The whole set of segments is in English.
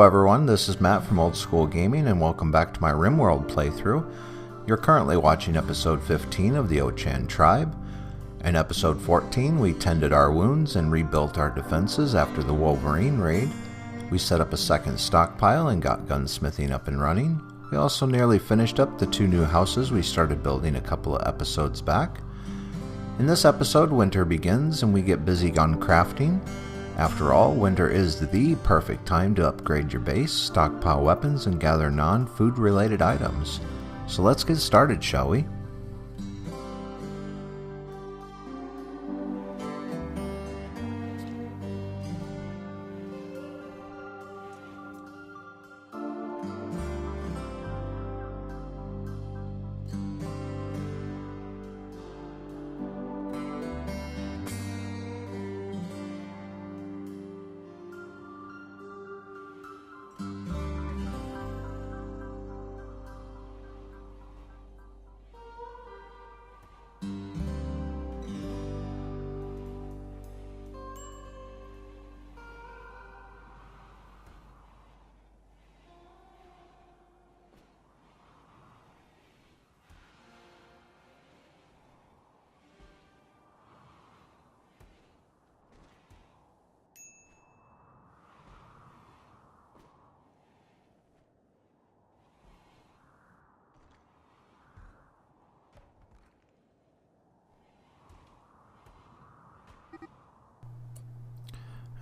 everyone, this is Matt from Old School Gaming and welcome back to my Rimworld playthrough. You're currently watching episode 15 of the Ochan Tribe. In episode 14 we tended our wounds and rebuilt our defenses after the Wolverine raid. We set up a second stockpile and got gunsmithing up and running. We also nearly finished up the 2 new houses we started building a couple of episodes back. In this episode, winter begins and we get busy on crafting. After all, winter is the perfect time to upgrade your base, stockpile weapons, and gather non-food related items. So let's get started, shall we?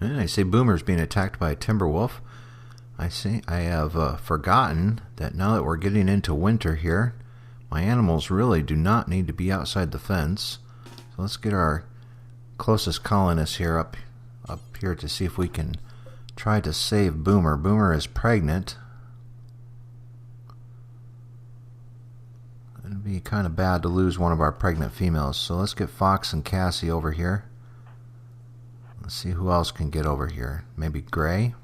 I see Boomer's being attacked by a timber wolf. I have forgotten that now that we're getting into winter here, my animals really do not need to be outside the fence. So let's get our closest colonist here up here to see if we can try to save Boomer. Boomer is pregnant. It'd be kind of bad to lose one of our pregnant females. So let's get Fox and Cassie over here. Let's see who else can get over here. Maybe Gray?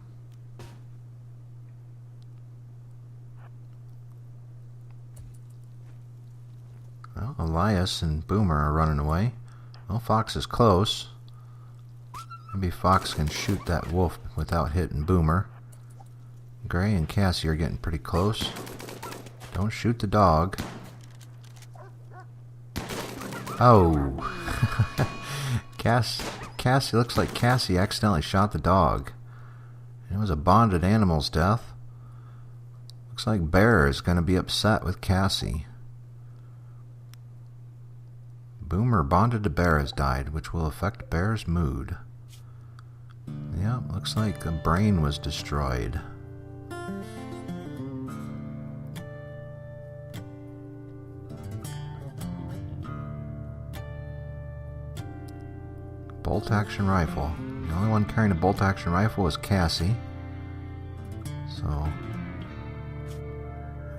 Well, Elias and Boomer are running away. Well, Fox is close. Maybe Fox can shoot that wolf without hitting Boomer. Gray and Cassie are getting pretty close. Don't shoot the dog. Oh! Cassie, looks like Cassie accidentally shot the dog. It was a bonded animal's death. Looks like Bear is going to be upset with Cassie. Boomer bonded to Bear has died, which will affect Bear's mood. Yeah, looks like the brain was destroyed. Bolt action rifle. The only one carrying a bolt action rifle was Cassie. So,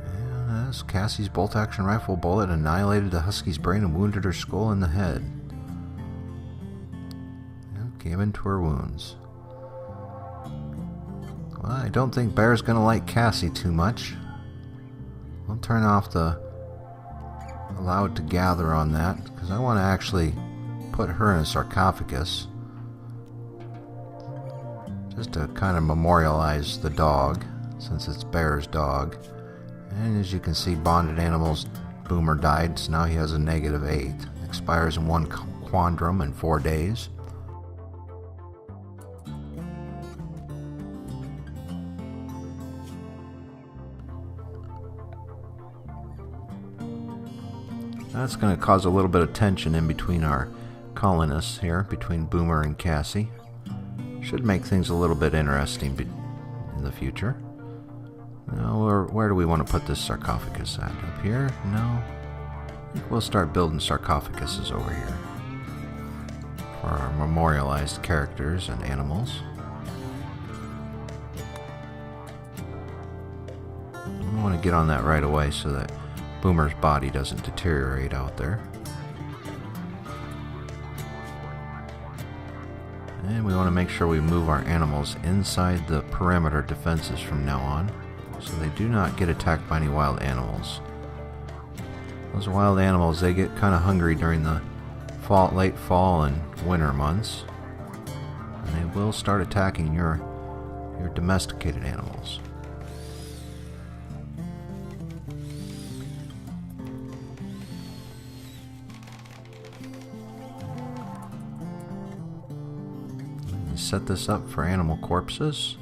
yeah, that's Cassie's bolt action rifle bullet annihilated the husky's brain and wounded her skull in the head. Yeah, gave into her wounds. Well, I don't think Bear's gonna like Cassie too much. We'll turn off the allowed to gather on that because I want to actually put her in a sarcophagus just to kind of memorialize the dog since it's Bear's dog. And as you can see, bonded animals, Boomer died, so now he has a -8. Expires in 1 quadrum in 4 days. That's going to cause a little bit of tension in between our colonists here, between Boomer and Cassie. Should make things a little bit interesting in the future. Now, where do we want to put this sarcophagus at? Up here? No. I think we'll start building sarcophaguses over here for our memorialized characters and animals. I want to get on that right away so that Boomer's body doesn't deteriorate out there. And we want to make sure we move our animals inside the perimeter defenses from now on, so they do not get attacked by any wild animals. Those wild animals, they get kind of hungry during the late fall and winter months, and they will start attacking your your domesticated animals. Set this up for animal corpses.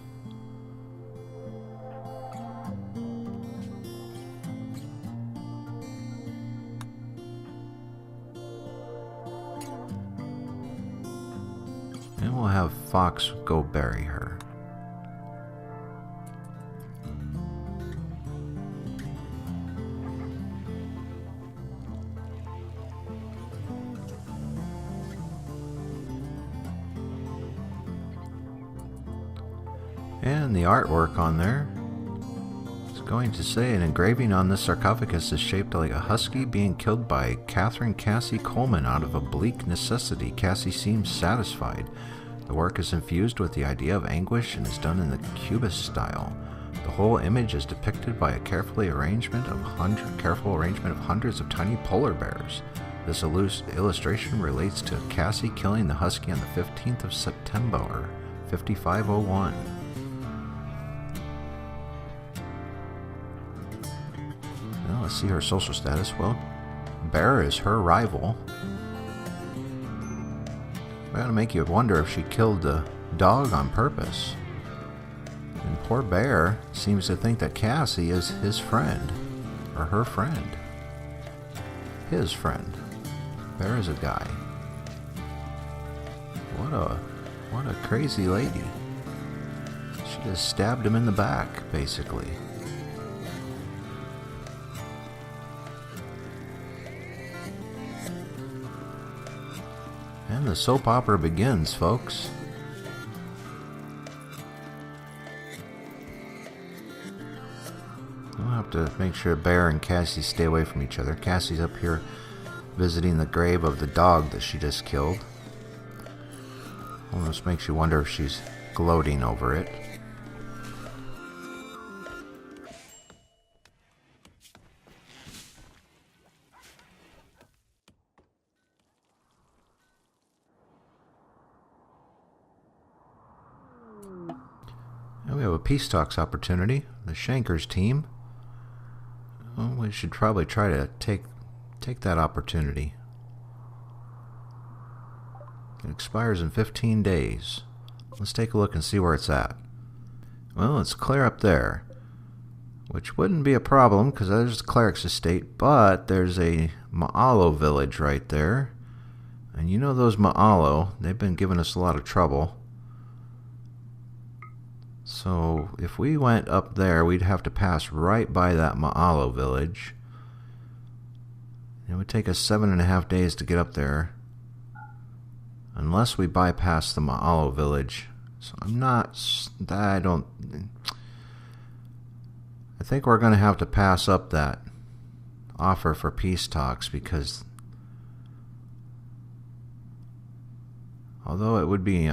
And we'll have Fox go bury her. And the artwork on there is going to say an engraving on this sarcophagus is shaped like a husky being killed by Catherine Cassie Coleman out of a bleak necessity. Cassie seems satisfied. The work is infused with the idea of anguish and is done in the Cubist style. The whole image is depicted by a careful arrangement of hundreds of tiny polar bears. This illustration relates to Cassie killing the husky on the 15th of September, 5501. Well, let's see her social status. Well, bear is her rival. That'll make you wonder if she killed the dog on purpose. And poor bear seems to think that Cassie is his friend, or her friend. His friend. Bear is a guy. What a crazy lady. She just stabbed him in the back, basically. And the soap opera begins, folks. We'll have to make sure Bear and Cassie stay away from each other. Cassie's up here visiting the grave of the dog that she just killed. Almost makes you wonder if she's gloating over it. And we have a peace talks opportunity. The Shankers team. Well, we should probably try to take that opportunity. It expires in 15 days. Let's take a look and see where it's at. Well, it's clear up there, which wouldn't be a problem because there's the cleric's estate, but there's a Ma'alo village right there. And you know those Ma'alo, they've been giving us a lot of trouble. So if we went up there, we'd have to pass right by that Ma'alo village. It would take us 7.5 days to get up there, unless we bypass the Ma'alo village. So I think we're going to have to pass up that offer for peace talks, because although it would be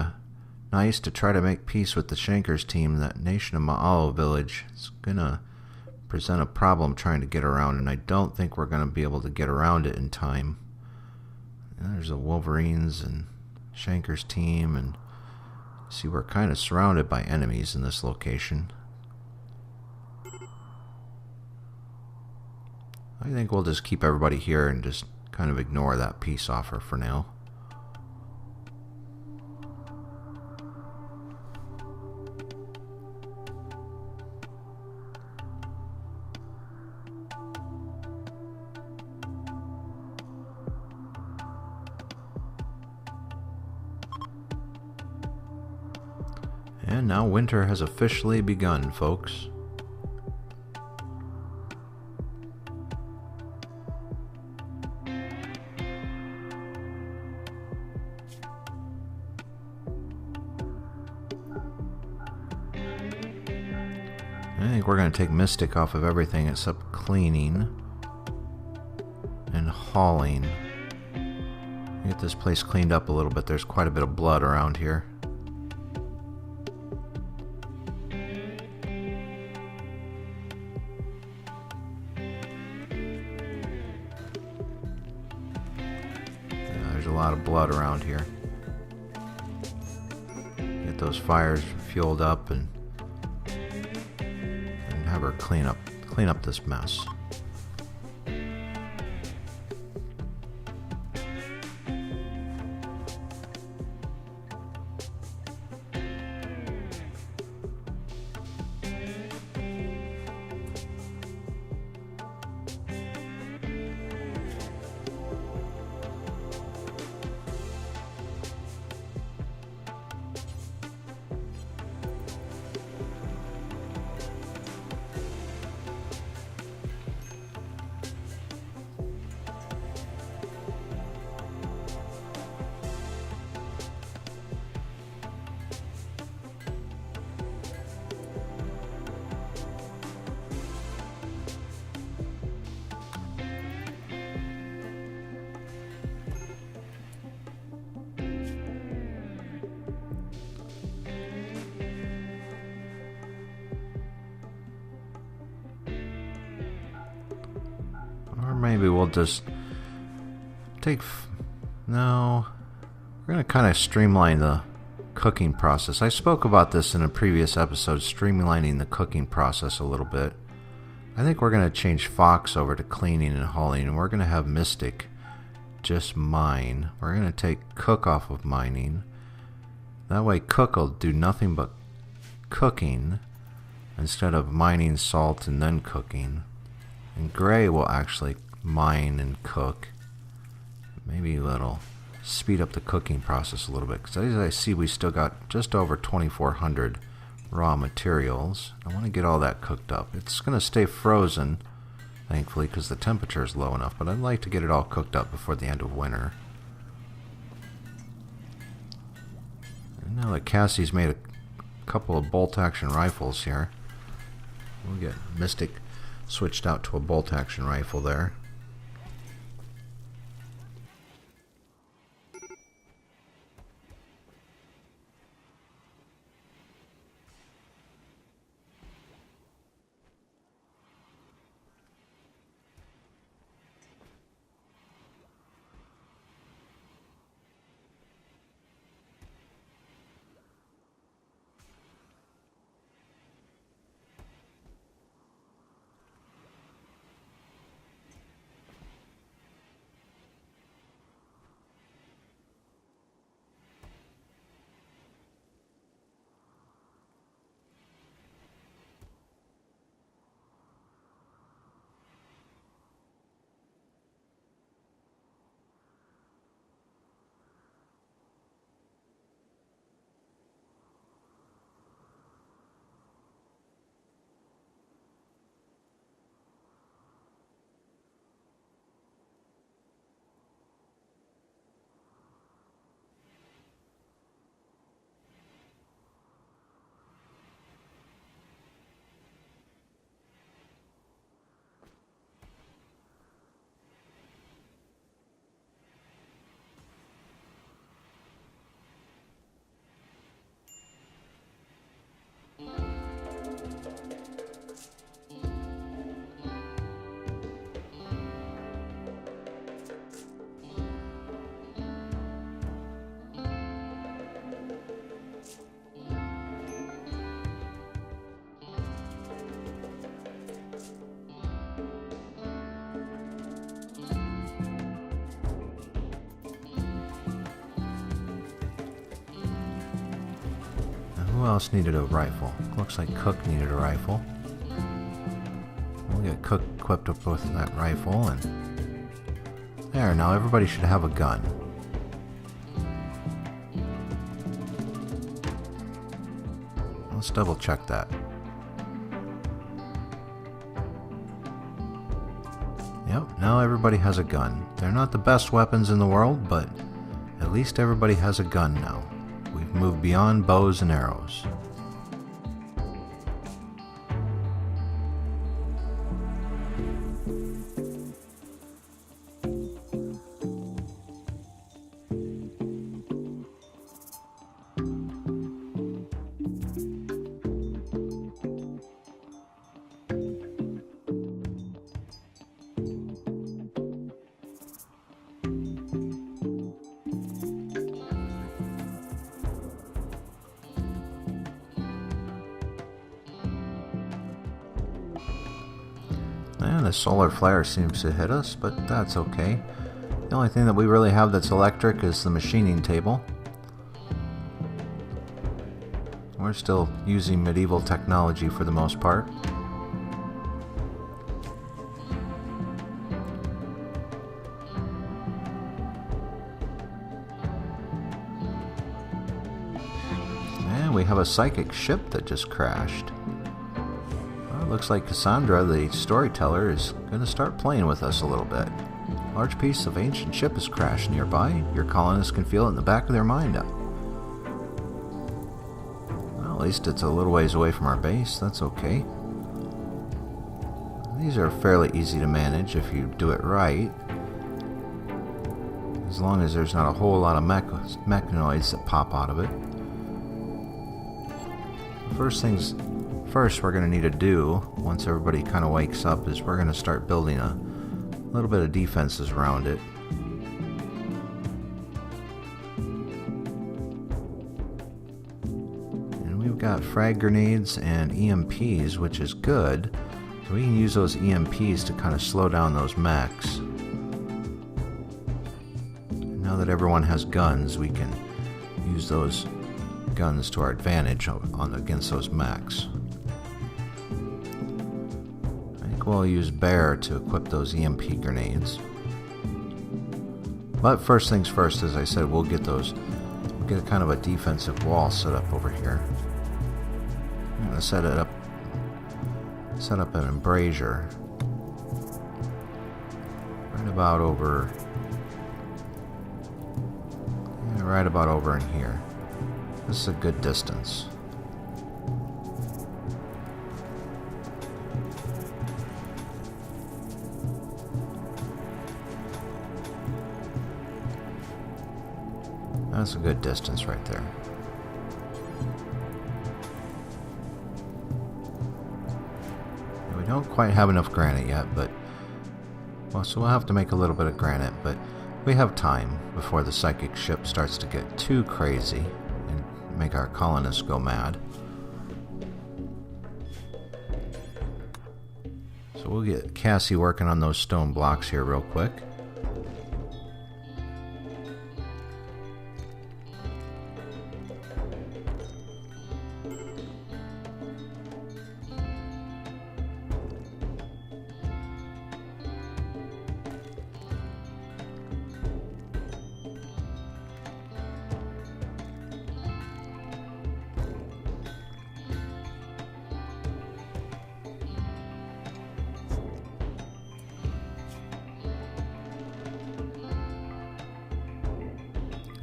nice to try to make peace with the Shankers team, that nation of Ma'alo village is going to present a problem trying to get around, and I don't think we're going to be able to get around it in time. And there's the Wolverines and Shankers team, and see, we're kind of surrounded by enemies in this location. I think we'll just keep everybody here and just kind of ignore that peace offer for now. And now winter has officially begun, folks. I think we're going to take Mystic off of everything except cleaning and hauling. Get this place cleaned up a little bit. There's quite a bit of blood around here. There's a lot of blood around here. Get those fires fueled up and clean up this mess. Or maybe we'll just no, we're going to kind of streamline the cooking process. I spoke about this in a previous episode, streamlining the cooking process a little bit. I think we're going to change Fox over to cleaning and hauling, and we're going to have Mystic just mine. We're going to take Cook off of mining. That way Cook will do nothing but cooking instead of mining salt and then cooking. And Gray will actually mine and cook. Maybe it'll speed up the cooking process a little bit, because as I see, we still got just over 2,400 raw materials. I want to get all that cooked up. It's going to stay frozen, thankfully, because the temperature is low enough, but I'd like to get it all cooked up before the end of winter. And now that Cassie's made a couple of bolt-action rifles here, we'll get Mystic switched out to a bolt-action rifle there. Who else needed a rifle? Looks like Cook needed a rifle. We'll get Cook equipped up with that rifle, and there, now everybody should have a gun. Let's double check that. Yep, now everybody has a gun. They're not the best weapons in the world, but at least everybody has a gun now. We've moved beyond bows and arrows. And a solar flare seems to hit us, but that's okay. The only thing that we really have that's electric is the machining table. We're still using medieval technology for the most part. And we have a psychic ship that just crashed. Well, it looks like Cassandra, the storyteller, is going to start playing with us a little bit. A large piece of ancient ship has crashed nearby. Your colonists can feel it in the back of their mind. Well, at least it's a little ways away from our base. That's okay. These are fairly easy to manage if you do it right. As long as there's not a whole lot of mechanoids that pop out of it. First things first we're going to need to do, once everybody kind of wakes up, is we're going to start building a little bit of defenses around it. And we've got frag grenades and EMPs, which is good. So we can use those EMPs to kind of slow down those mechs. Now that everyone has guns, we can use those guns to our advantage against those mechs. I think we'll use Bear to equip those EMP grenades. But first things first, as I said, we'll get a kind of a defensive wall set up over here. I'm going to set up an embrasure right about over in here. This is a good distance. That's a good distance right there. And we don't quite have enough granite yet, but so we'll have to make a little bit of granite, but we have time before the psychic ship starts to get too crazy and make our colonists go mad. So we'll get Cassie working on those stone blocks here real quick.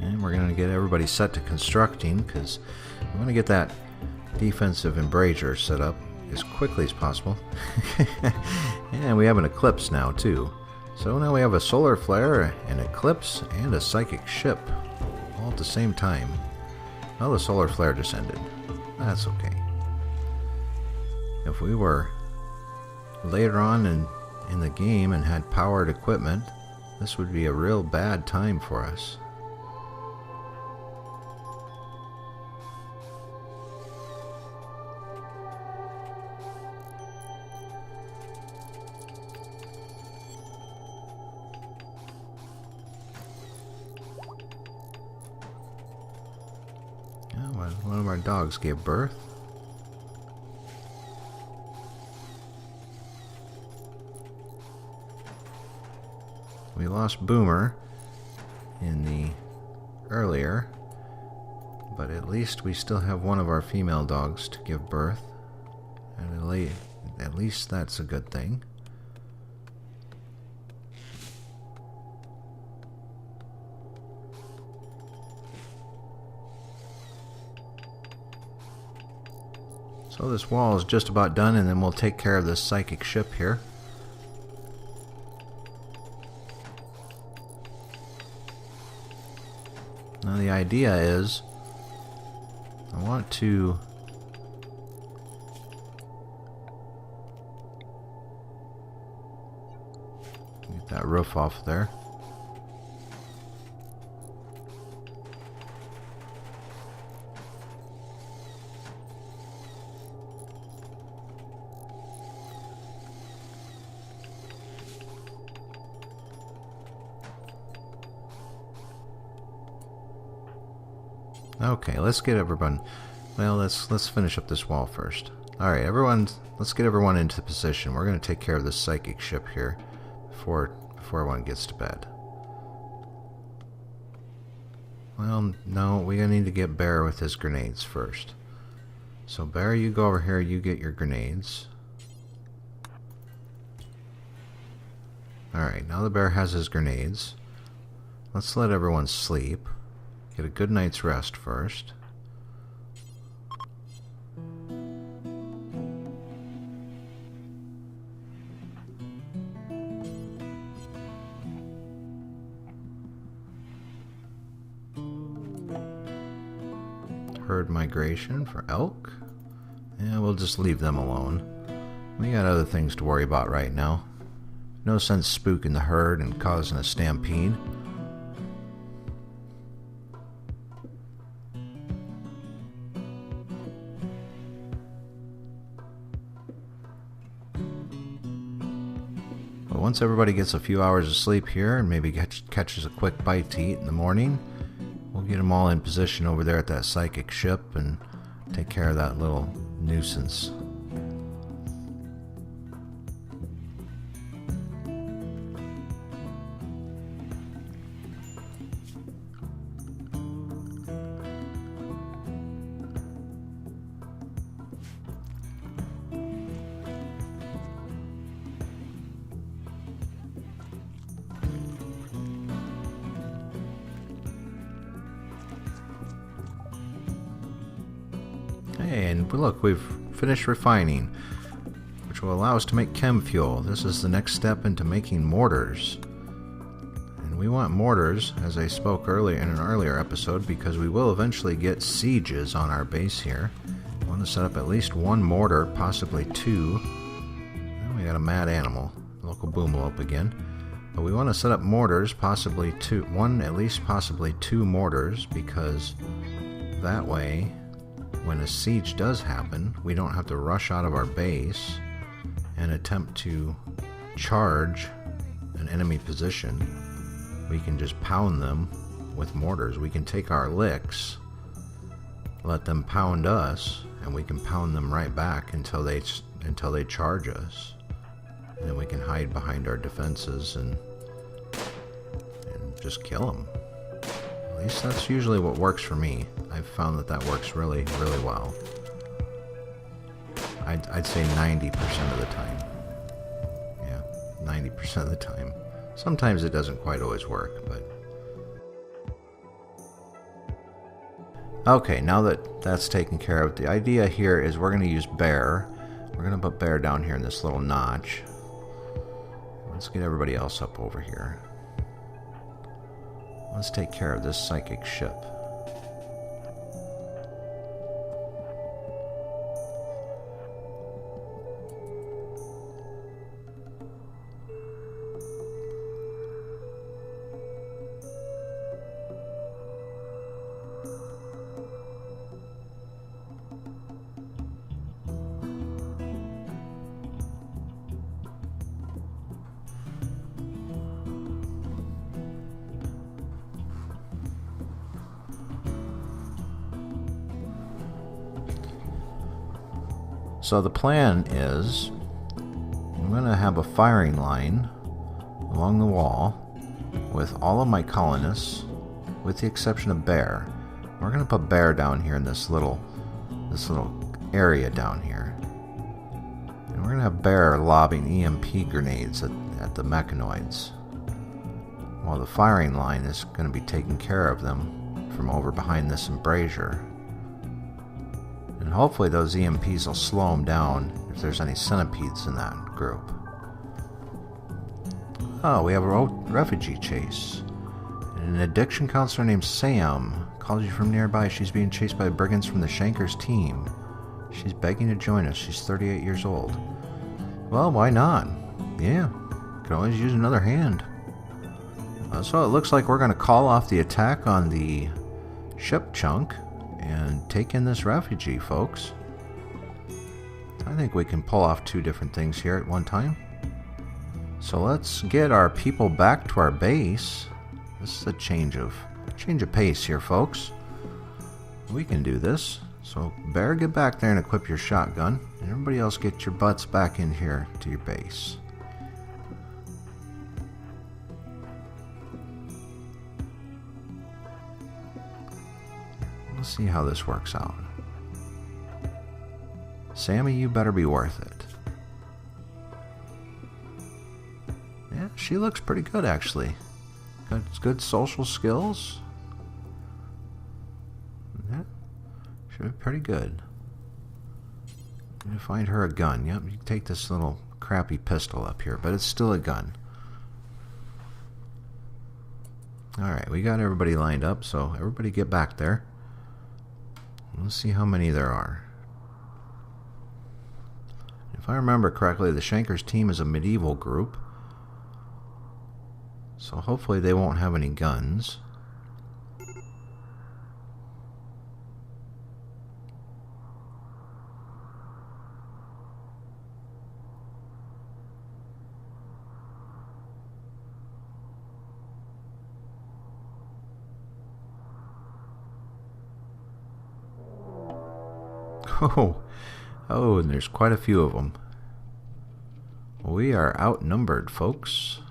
And we're going to get everybody set to constructing, because we want to get that defensive embrasure set up as quickly as possible. And we have an eclipse now too. So now we have a solar flare, an eclipse, and a psychic ship all at the same time. Well, the solar flare just ended. That's okay. If we were later on in the game and had powered equipment, this would be a real bad time for us. One of our dogs gave birth. We lost Boomer in the earlier, but at least we still have one of our female dogs to give birth. And at least that's a good thing. So this wall is just about done, and then we'll take care of this psychic ship here. Now the idea is, I want to get that roof off there. Okay, let's get everyone... Well, let's finish up this wall first. Alright, everyone, let's get everyone into position. We're going to take care of this psychic ship here before everyone gets to bed. Well, no, we're going to need to get Bear with his grenades first. So Bear, you go over here, you get your grenades. Alright, now the Bear has his grenades. Let's let everyone sleep. Get a good night's rest first. Herd migration for elk. Yeah, we'll just leave them alone. We got other things to worry about right now. No sense spooking the herd and causing a stampede. But once everybody gets a few hours of sleep here and maybe catches a quick bite to eat in the morning, we'll get them all in position over there at that psychic ship and take care of that little nuisance. And look, we've finished refining, which will allow us to make chem fuel. This is the next step into making mortars. And we want mortars, as I spoke earlier in an earlier episode, because we will eventually get sieges on our base here. We want to set up at least one mortar, possibly two. Oh, we got a mad animal, local boomalope again. But we want to set up mortars, possibly two, one at least possibly two mortars, because that way, when a siege does happen, we don't have to rush out of our base and attempt to charge an enemy position. We can just pound them with mortars. We can take our licks, let them pound us, and we can pound them right back until they charge us. And then we can hide behind our defenses and just kill them. At least that's usually what works for me. I've found that works really, really well. I'd say 90% of the time. Yeah, 90% of the time. Sometimes it doesn't quite always work, but... Okay, now that that's taken care of, the idea here is we're going to use Bear. We're going to put Bear down here in this little notch. Let's get everybody else up over here. Let's take care of this psychic ship. So the plan is, I'm going to have a firing line along the wall with all of my colonists, with the exception of Bear. We're going to put Bear down here in this little area down here. And we're going to have Bear lobbing EMP grenades at the mechanoids, while the firing line is going to be taking care of them from over behind this embrasure. And hopefully those EMPs will slow them down if there's any centipedes in that group. Oh, we have a refugee chase. And an addiction counselor named Sam calls you from nearby. She's being chased by brigands from the Shankers team. She's begging to join us. She's 38 years old. Well, why not? Yeah, could always use another hand. So it looks like we're going to call off the attack on the ship chunk and take in this refugee, folks. I think we can pull off two different things here at one time. So let's get our people back to our base. This is a change of pace here, folks. We can do this. So, Bear, get back there and equip your shotgun. And everybody else get your butts back in here to your base. Let's see how this works out. Sammy, you better be worth it. Yeah, she looks pretty good, actually. Got good social skills. Yeah, should be pretty good. I'm gonna find her a gun. Yep, you can take this little crappy pistol up here, but it's still a gun. Alright, we got everybody lined up, so everybody get back there. Let's see how many there are. If I remember correctly, the Shankers team is a medieval group. So hopefully they won't have any guns. Oh, and there's quite a few of them. We are outnumbered, folks,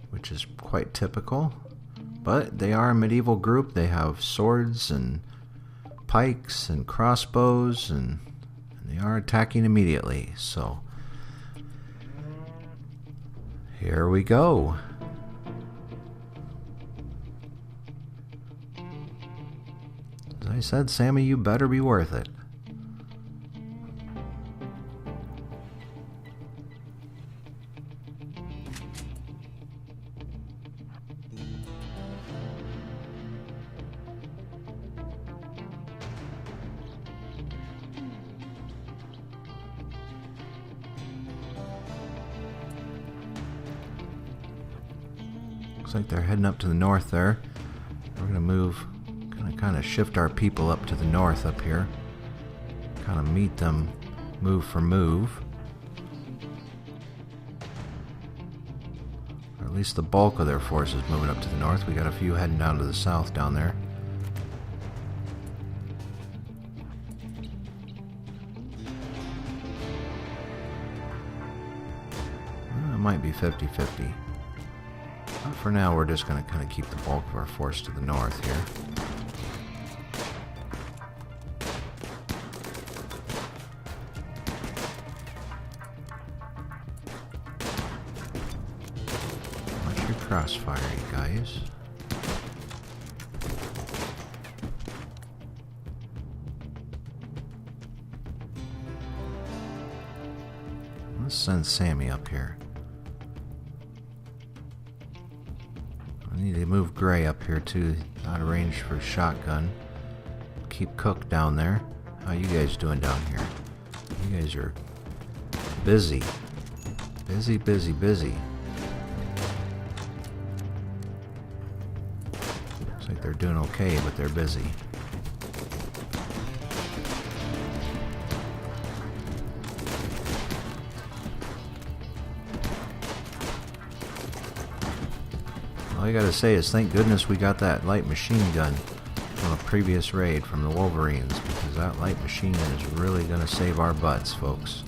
which is quite typical. But they are a medieval group. They have swords and pikes and crossbows, and they are attacking immediately. So here we go. As I said, Sammy, you better be worth it. Looks like they're heading up to the north there. We're going to move, kind of shift our people up to the north up here. Kind of meet them move for move. Or at least the bulk of their forces moving up to the north. We got a few heading down to the south down there. It might be 50-50. But for now, we're just going to kind of keep the bulk of our force to the north here. Watch your crossfire, you guys. Let's send Sammy up here. I need to move Gray up here too, out of range for a shotgun. Keep Cook down there. How you guys doing down here? You guys are busy. Busy, busy, busy. Looks like they're doing okay, but they're busy. All I gotta say is thank goodness we got that light machine gun from a previous raid from the Wolverines, because that light machine gun is really gonna save our butts, folks.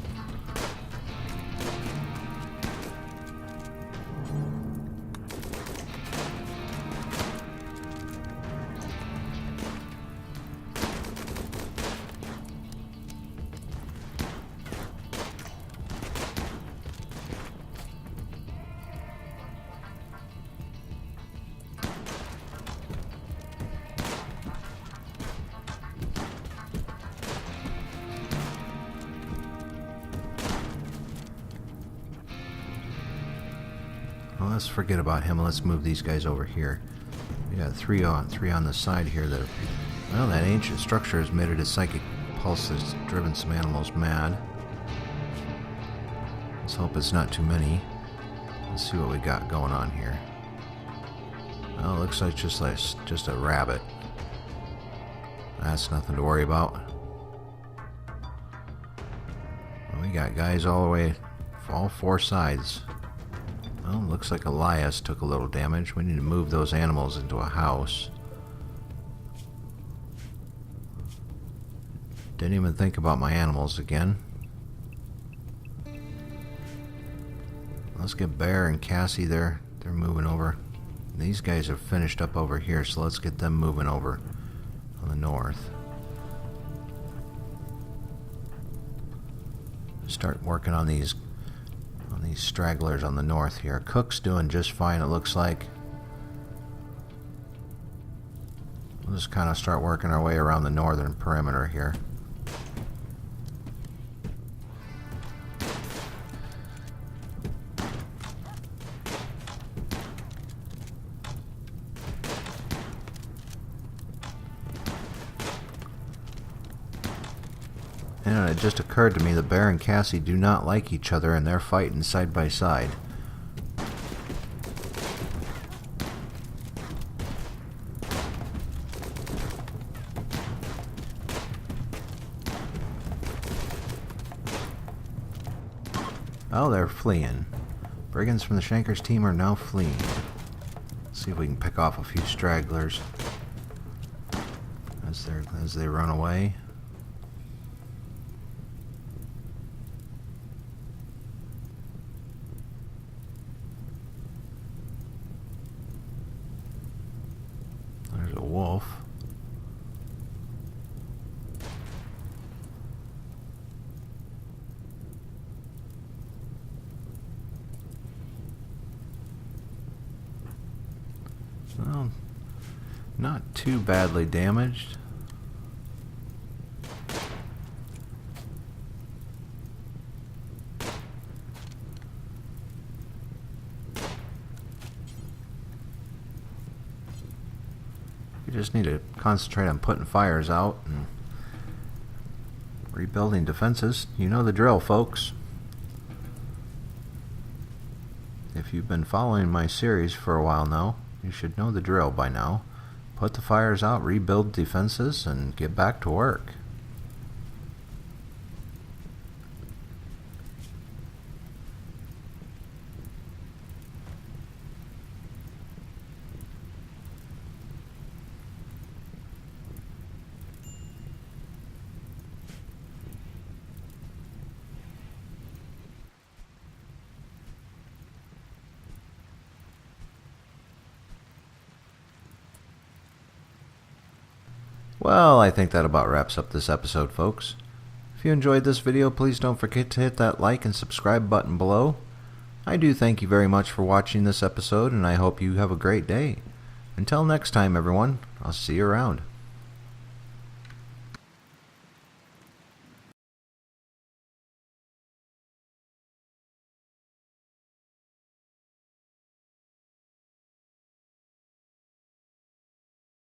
Well, let's forget about him and let's move these guys over here. We got three on the side here that, well, that ancient structure has emitted a psychic pulse that's driven some animals mad. Let's hope it's not too many. Let's see what we got going on here. Well, it looks like just a rabbit. That's nothing to worry about. Well, we got guys all the way, all four sides. Well, looks like Elias took a little damage. We need to move those animals into a house. Didn't even think about my animals again. Let's get Bear and Cassie there. They're moving over. These guys are finished up over here, so let's get them moving over on the north. Start working on these stragglers on the north here. Cook's doing just fine, it looks like. We'll just kind of start working our way around the northern perimeter here. And it just occurred to me that Bear and Cassie do not like each other and they're fighting side by side. Oh, they're fleeing. Brigands from the Shankers team are now fleeing. Let's see if we can pick off a few stragglers as they run away. There's a wolf. Well, not too badly damaged. We just need to concentrate on putting fires out and rebuilding defenses. You know the drill, folks. If you've been following my series for a while now, you should know the drill by now. Put the fires out, rebuild defenses, and get back to work. Well, I think that about wraps up this episode, folks. If you enjoyed this video, please don't forget to hit that like and subscribe button below. I do thank you very much for watching this episode, and I hope you have a great day. Until next time, everyone, I'll see you around.